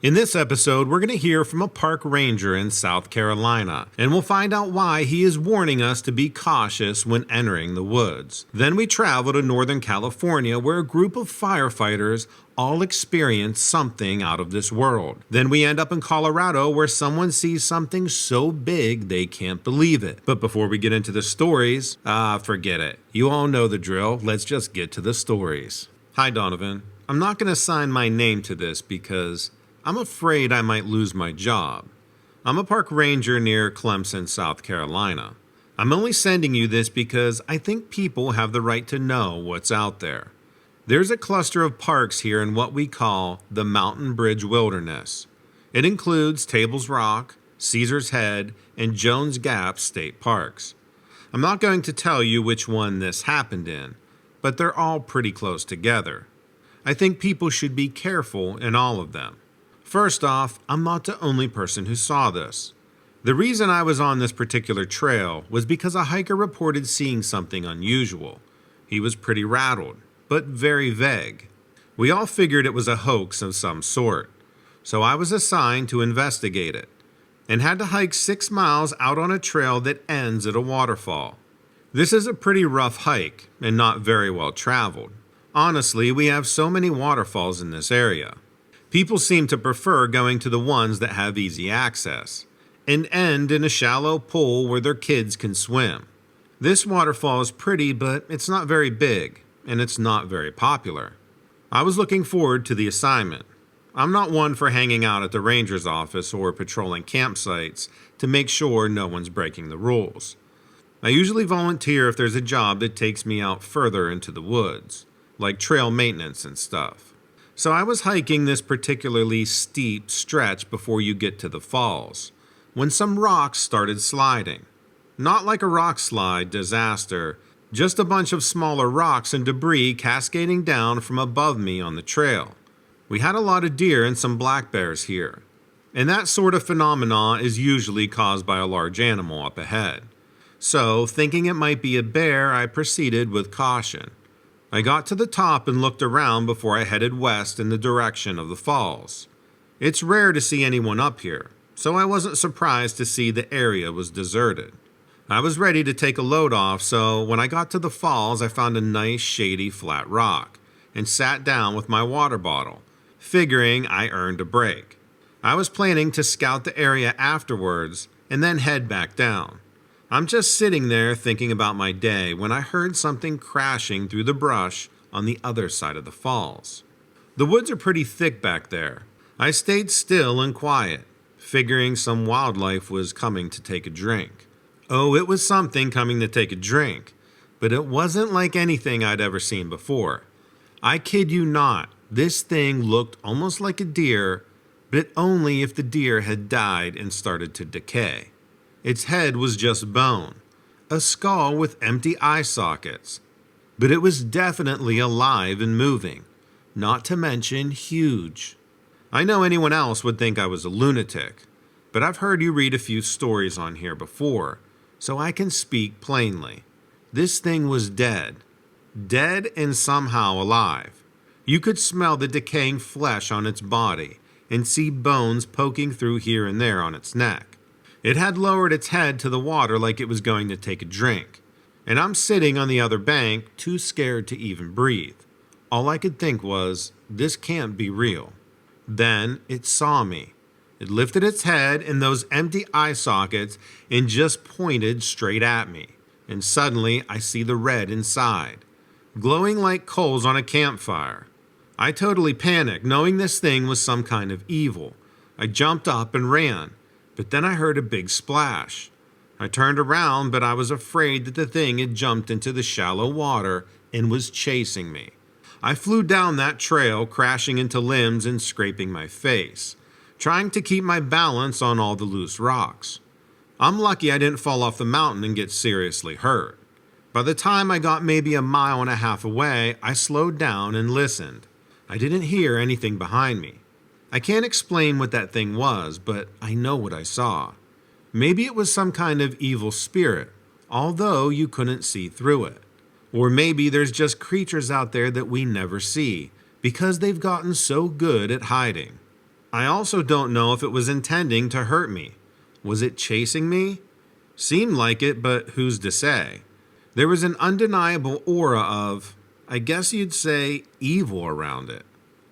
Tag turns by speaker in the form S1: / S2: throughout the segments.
S1: In this episode, we're going to hear from a park ranger in South Carolina, and we'll find out why he is warning us to be cautious when entering the woods. Then we travel to Northern California, where a group of firefighters all experience something out of this world. Then we end up in Colorado, where someone sees something so big they can't believe it. But before we get into the stories, forget it. You all know the drill. Let's just get to the stories. Hi, Donovan. I'm not going to sign my name to this because I'm afraid I might lose my job. I'm a park ranger near Clemson, South Carolina. I'm only sending you this because I think people have the right to know what's out there. There's a cluster of parks here in what we call the Mountain Bridge Wilderness. It includes Tables Rock, Caesar's Head, and Jones Gap State Parks. I'm not going to tell you which one this happened in, but they're all pretty close together. I think people should be careful in all of them. First off, I'm not the only person who saw this. The reason I was on this particular trail was because a hiker reported seeing something unusual. He was pretty rattled, but very vague. We all figured it was a hoax of some sort, so I was assigned to investigate it, and had to hike 6 miles out on a trail that ends at a waterfall. This is a pretty rough hike, and not very well traveled. Honestly, we have so many waterfalls in this area. People seem to prefer going to the ones that have easy access and end in a shallow pool where their kids can swim. This waterfall is pretty, but it's not very big, and it's not very popular. I was looking forward to the assignment. I'm not one for hanging out at the ranger's office or patrolling campsites to make sure no one's breaking the rules. I usually volunteer if there's a job that takes me out further into the woods, like trail maintenance and stuff. So I was hiking this particularly steep stretch before you get to the falls, when some rocks started sliding. Not like a rock slide disaster, just a bunch of smaller rocks and debris cascading down from above me on the trail. We had a lot of deer and some black bears here, and that sort of phenomena is usually caused by a large animal up ahead. So, thinking it might be a bear, I proceeded with caution. I got to the top and looked around before I headed west in the direction of the falls. It's rare to see anyone up here, so I wasn't surprised to see the area was deserted. I was ready to take a load off, so when I got to the falls, I found a nice shady flat rock and sat down with my water bottle, figuring I earned a break. I was planning to scout the area afterwards and then head back down. I'm just sitting there thinking about my day when I heard something crashing through the brush on the other side of the falls. The woods are pretty thick back there. I stayed still and quiet, figuring some wildlife was coming to take a drink. Oh, it was something coming to take a drink, but it wasn't like anything I'd ever seen before. I kid you not, this thing looked almost like a deer, but only if the deer had died and started to decay. Its head was just bone, a skull with empty eye sockets. But it was definitely alive and moving, not to mention huge. I know anyone else would think I was a lunatic, but I've heard you read a few stories on here before, so I can speak plainly. This thing was dead. Dead and somehow alive. You could smell the decaying flesh on its body and see bones poking through here and there on its neck. It had lowered its head to the water like it was going to take a drink, and I'm sitting on the other bank, too scared to even breathe. All I could think was, this can't be real. Then it saw me. It lifted its head in those empty eye sockets and just pointed straight at me, and suddenly I see the red inside, glowing like coals on a campfire. I totally panicked, knowing this thing was some kind of evil. I jumped up and ran. But then I heard a big splash. I turned around, but I was afraid that the thing had jumped into the shallow water and was chasing me. I flew down that trail, crashing into limbs and scraping my face, trying to keep my balance on all the loose rocks. I'm lucky I didn't fall off the mountain and get seriously hurt. By the time I got maybe 1.5 miles away, I slowed down and listened. I didn't hear anything behind me. I can't explain what that thing was, but I know what I saw. Maybe it was some kind of evil spirit, although you couldn't see through it. Or maybe there's just creatures out there that we never see, because they've gotten so good at hiding. I also don't know if it was intending to hurt me. Was it chasing me? Seemed like it, but who's to say? There was an undeniable aura of, I guess you'd say, evil around it.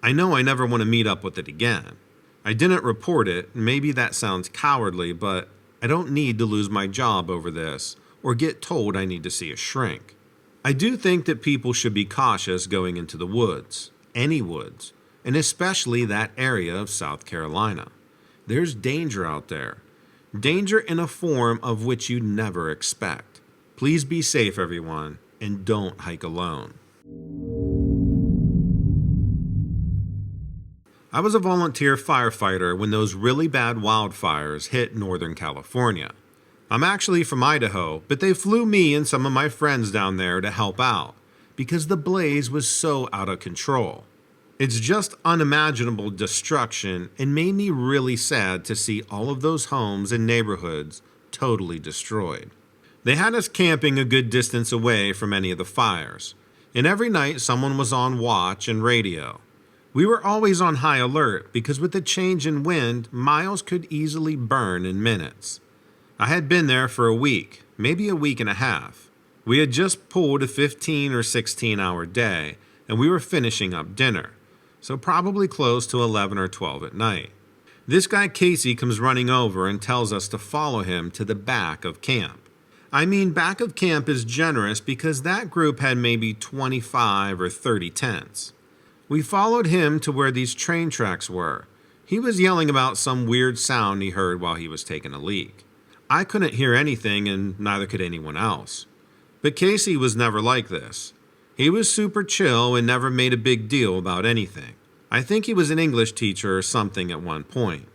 S1: I know I never want to meet up with it again. I didn't report it, maybe that sounds cowardly, but I don't need to lose my job over this or get told I need to see a shrink. I do think that people should be cautious going into the woods, any woods, and especially that area of South Carolina. There's danger out there. Danger in a form of which you never expect. Please be safe, everyone, and don't hike alone. I was a volunteer firefighter when those really bad wildfires hit Northern California. I'm actually from Idaho, but they flew me and some of my friends down there to help out because the blaze was so out of control. It's just unimaginable destruction and made me really sad to see all of those homes and neighborhoods totally destroyed. They had us camping a good distance away from any of the fires, and every night someone was on watch and radio. We were always on high alert because with the change in wind, miles could easily burn in minutes. I had been there for a week, maybe a week and a half. We had just pulled a 15 or 16-hour day, and we were finishing up dinner, so probably close to 11 or 12 at night. This guy Casey comes running over and tells us to follow him to the back of camp. I mean, back of camp is generous because that group had maybe 25 or 30 tents. We followed him to where these train tracks were. He was yelling about some weird sound he heard while he was taking a leak. I couldn't hear anything and neither could anyone else. But Casey was never like this. He was super chill and never made a big deal about anything. I think he was an English teacher or something at one point.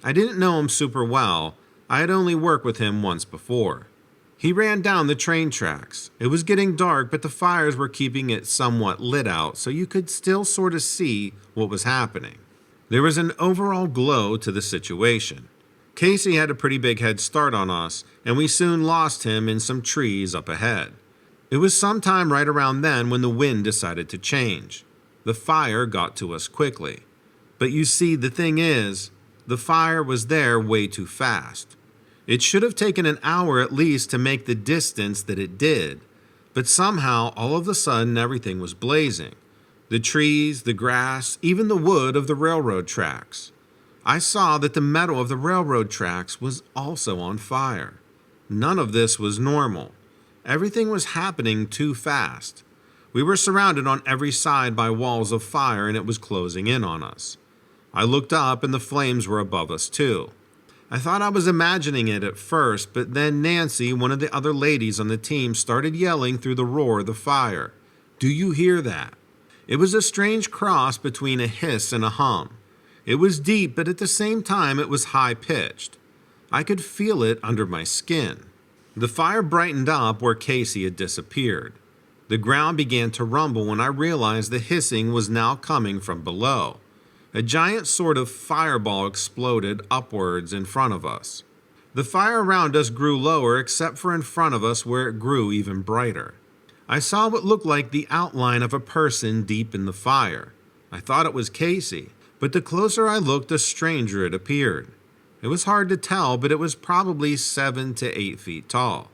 S1: I didn't know him super well. I had only worked with him once before. He ran down the train tracks. It was getting dark, but the fires were keeping it somewhat lit out so you could still sort of see what was happening. There was an overall glow to the situation. Casey had a pretty big head start on us, and we soon lost him in some trees up ahead. It was sometime right around then when the wind decided to change. The fire got to us quickly. But you see, the thing is, the fire was there way too fast. It should have taken an hour at least to make the distance that it did, but somehow all of a sudden everything was blazing. The trees, the grass, even the wood of the railroad tracks. I saw that the metal of the railroad tracks was also on fire. None of this was normal. Everything was happening too fast. We were surrounded on every side by walls of fire and it was closing in on us. I looked up and the flames were above us too. I thought I was imagining it at first, but then Nancy, one of the other ladies on the team, started yelling through the roar of the fire. Do you hear that? It was a strange cross between a hiss and a hum. It was deep, but at the same time it was high-pitched. I could feel it under my skin. The fire brightened up where Casey had disappeared. The ground began to rumble when I realized the hissing was now coming from below. A giant sort of fireball exploded upwards in front of us. The fire around us grew lower except for in front of us where it grew even brighter. I saw what looked like the outline of a person deep in the fire. I thought it was Casey, but the closer I looked, the stranger it appeared. It was hard to tell, but it was probably 7 to 8 feet tall.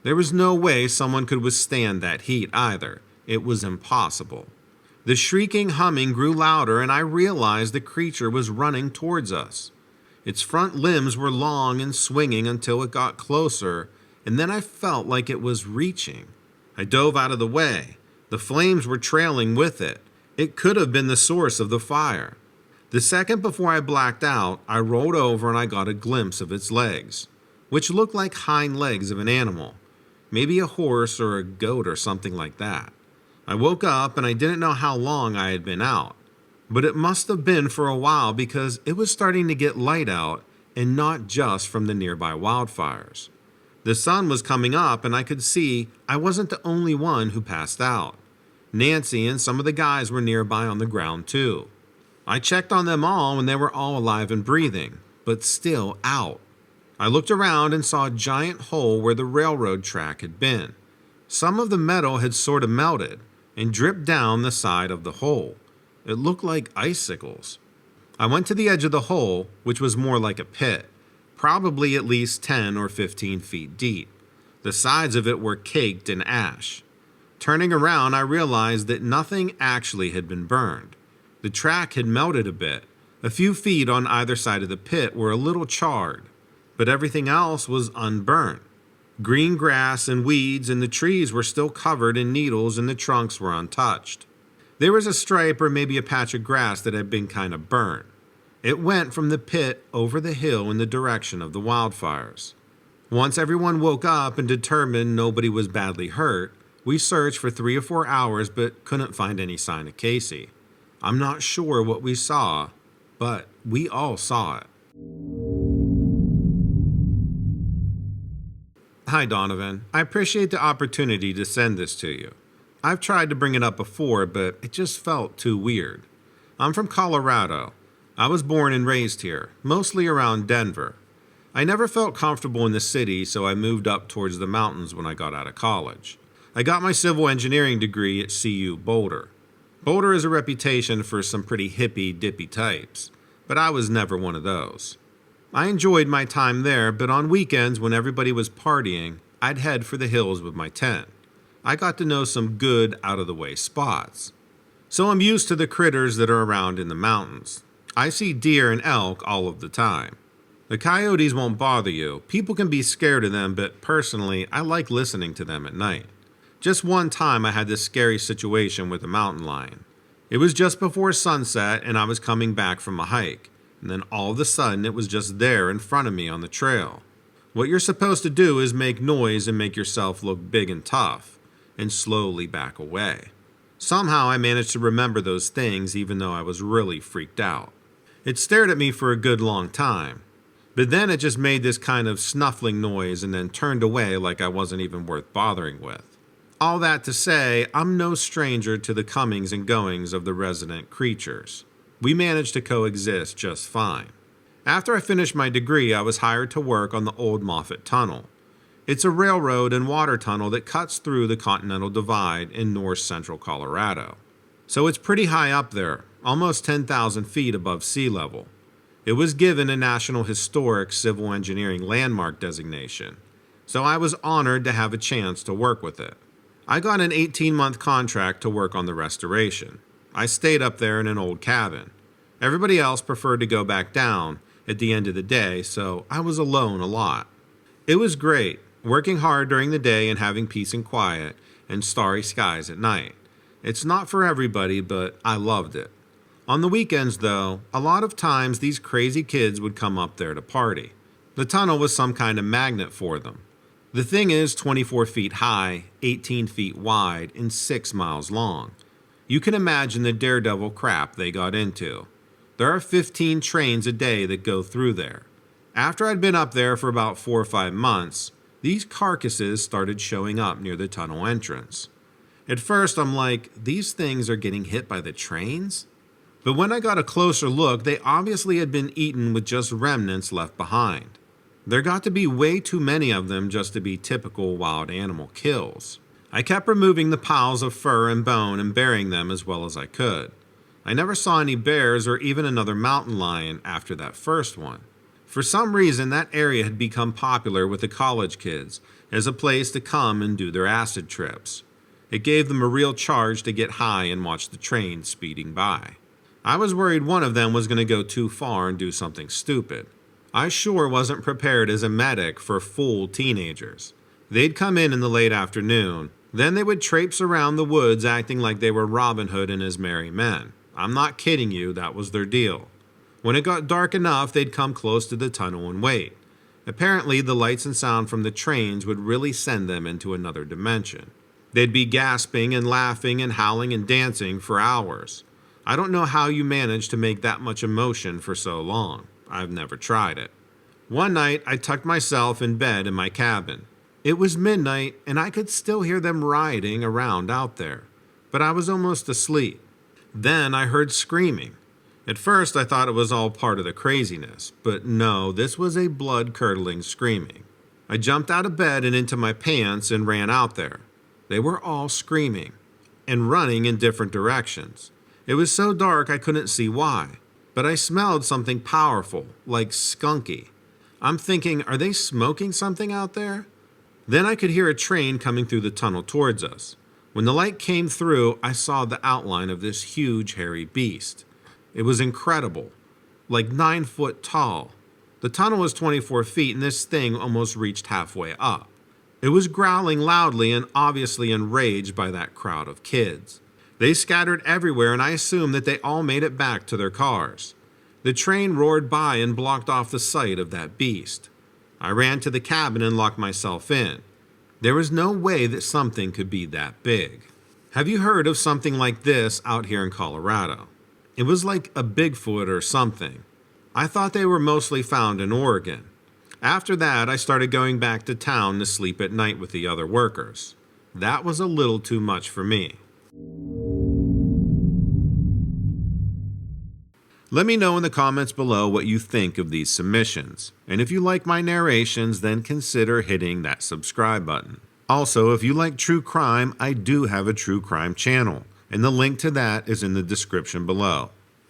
S1: There was no way someone could withstand that heat either. It was impossible. The shrieking humming grew louder and I realized the creature was running towards us. Its front limbs were long and swinging until it got closer, and then I felt like it was reaching. I dove out of the way. The flames were trailing with it. It could have been the source of the fire. The second before I blacked out, I rolled over and I got a glimpse of its legs, which looked like hind legs of an animal, maybe a horse or a goat or something like that. I woke up and I didn't know how long I had been out, but it must have been for a while because it was starting to get light out and not just from the nearby wildfires. The sun was coming up and I could see I wasn't the only one who passed out. Nancy and some of the guys were nearby on the ground too. I checked on them all and they were all alive and breathing, but still out. I looked around and saw a giant hole where the railroad track had been. Some of the metal had sort of melted and dripped down the side of the hole. It looked like icicles. I went to the edge of the hole, which was more like a pit, probably at least 10 or 15 feet deep. The sides of it were caked in ash. Turning around, I realized that nothing actually had been burned. The track had melted a bit. A few feet on either side of the pit were a little charred, but everything else was unburnt. Green grass and weeds and the trees were still covered in needles and the trunks were untouched. There was a stripe or maybe a patch of grass that had been kind of burnt. It went from the pit over the hill in the direction of the wildfires. Once everyone woke up and determined nobody was badly hurt, we searched for 3 or 4 hours but couldn't find any sign of Casey. I'm not sure what we saw, but we all saw it. Hi Donovan, I appreciate the opportunity to send this to you. I've tried to bring it up before, but it just felt too weird. I'm from Colorado. I was born and raised here, mostly around Denver. I never felt comfortable in the city, so I moved up towards the mountains when I got out of college. I got my civil engineering degree at CU Boulder. Boulder has a reputation for some pretty hippie, dippy types, but I was never one of those. I enjoyed my time there, but on weekends when everybody was partying, I'd head for the hills with my tent. I got to know some good, out-of-the-way spots. So I'm used to the critters that are around in the mountains. I see deer and elk all of the time. The coyotes won't bother you. People can be scared of them, but personally, I like listening to them at night. Just one time I had this scary situation with a mountain lion. It was just before sunset and I was coming back from a hike. And then all of a sudden it was just there in front of me on the trail. What you're supposed to do is make noise and make yourself look big and tough, and slowly back away. Somehow I managed to remember those things even though I was really freaked out. It stared at me for a good long time, but then it just made this kind of snuffling noise and then turned away like I wasn't even worth bothering with. All that to say, I'm no stranger to the comings and goings of the resident creatures. We managed to coexist just fine. After I finished my degree, I was hired to work on the old Moffett Tunnel. It's a railroad and water tunnel that cuts through the Continental Divide in north-central Colorado. So it's pretty high up there, almost 10,000 feet above sea level. It was given a National Historic Civil Engineering Landmark designation, so I was honored to have a chance to work with it. I got an 18-month contract to work on the restoration. I stayed up there in an old cabin. Everybody else preferred to go back down at the end of the day, so I was alone a lot. It was great, working hard during the day and having peace and quiet and starry skies at night. It's not for everybody, but I loved it. On the weekends, though, a lot of times these crazy kids would come up there to party. The tunnel was some kind of magnet for them. The thing is 24 feet high, 18 feet wide, and 6 miles long. You can imagine the daredevil crap they got into. There are 15 trains a day that go through there. After I'd been up there for about 4 or 5 months, these carcasses started showing up near the tunnel entrance. At first I'm like, these things are getting hit by the trains? But when I got a closer look, they obviously had been eaten with just remnants left behind. There got to be way too many of them just to be typical wild animal kills. I kept removing the piles of fur and bone and burying them as well as I could. I never saw any bears or even another mountain lion after that first one. For some reason, that area had become popular with the college kids as a place to come and do their acid trips. It gave them a real charge to get high and watch the train speeding by. I was worried one of them was going to go too far and do something stupid. I sure wasn't prepared as a medic for full teenagers. They'd come in the late afternoon, then they would traipse around the woods acting like they were Robin Hood and his merry men. I'm not kidding you, that was their deal. When it got dark enough, they'd come close to the tunnel and wait. Apparently, the lights and sound from the trains would really send them into another dimension. They'd be gasping and laughing and howling and dancing for hours. I don't know how you manage to make that much emotion for so long. I've never tried it. One night, I tucked myself in bed in my cabin. It was midnight, and I could still hear them riding around out there, but I was almost asleep. Then I heard screaming. At first, I thought it was all part of the craziness, but no, this was a blood-curdling screaming. I jumped out of bed and into my pants and ran out there. They were all screaming and running in different directions. It was so dark I couldn't see why. but I smelled something powerful, like skunky. I'm thinking, are they smoking something out there? Then I could hear a train coming through the tunnel towards us. When the light came through, I saw the outline of this huge hairy beast. It was incredible, like 9 foot tall. The tunnel was 24 feet and this thing almost reached halfway up. It was growling loudly and obviously enraged by that crowd of kids. They scattered everywhere and I assumed that they all made it back to their cars. The train roared by and blocked off the sight of that beast. I ran to the cabin and locked myself in. There was no way that something could be that big. Have you heard of something like this out here in Colorado? It was like a Bigfoot or something. I thought they were mostly found in Oregon. After that, I started going back to town to sleep at night with the other workers. That was a little too much for me. Let me know in the comments below what you think of these submissions. And if you like my narrations, then consider hitting that subscribe button. Also, if you like true crime, I do have a true crime channel, and the link to that is in the description below.